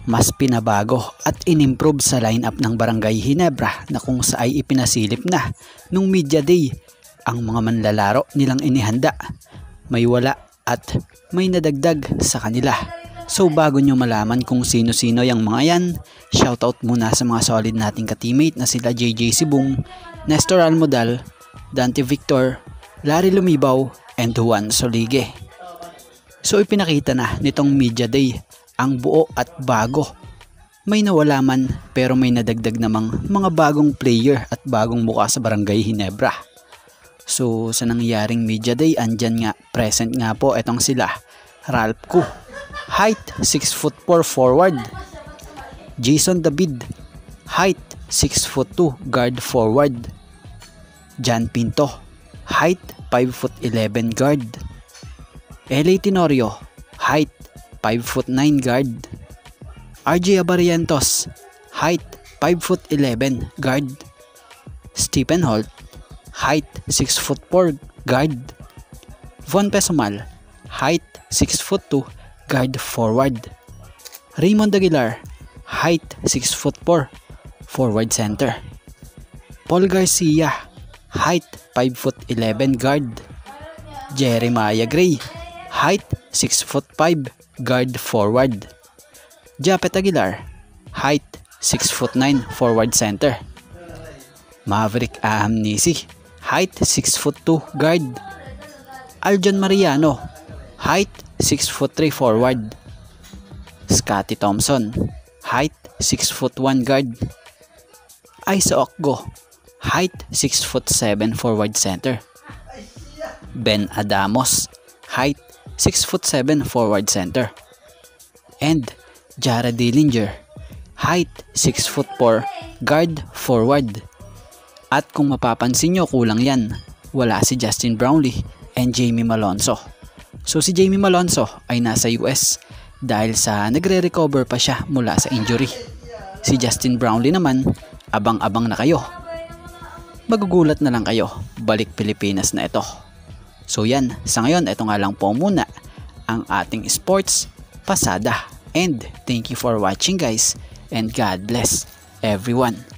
mas pinabago at inimprove sa lineup ng Barangay Ginebra na kung saan ipinasilip na nung media day ang mga manlalaro nilang inihanda. May wala at may nadagdag sa kanila. So bago nyo malaman kung sino-sino yung mga yan, shoutout muna sa mga solid nating ka-teammate na sila JJ Sibong, Nestor Almodal, Dante Victor, Larry Lumibaw, and Juan Solige. So ipinakita na nitong media day ang buo at bago. May nawala man pero may nadagdag namang mga bagong player at bagong mukha sa Barangay Ginebra. So sa nangyaring media day, andyan nga, present nga po etong sila. Ralph Cu, height 6'4" forward. Jason David, height 6'2" guard forward. Jan Pinto, height 5'11" guard. LA Tenorio, height 5'9" guard. RJ Abarientos, height 5'11" guard. Stephen Holt, height 6'4" guard. Von Pesumal, height 6'2" guard forward. Raymond Aguilar, height 6'4" forward center. Paul Garcia, height 5'11" guard. Jeremiah Gray, height 6'5" guard forward. Japet Aguilar, height 6'9" forward center. Maverick Ahamnisi, height 6'2" guard. Aljon Mariano, height 6'3" forward. Scotty Thompson, height 6'1" guard. Isa Okgo, height 6'7" forward center. Ben Adamos, height 6'7" forward center. And Jared Dillinger, height 6'4" guard forward. At kung mapapansin nyo, kulang yan. Wala si Justin Brownlee and Jamie Malonzo. So si Jamie Malonzo ay nasa US dahil sa nagre-recover pa siya mula sa injury. Si Justin Brownlee naman, abang-abang na kayo. Magugulat na lang kayo, balik Pilipinas na ito. So yan, sa ngayon, ito nga lang po muna ang ating sports pasada. And thank you for watching guys, and God bless everyone.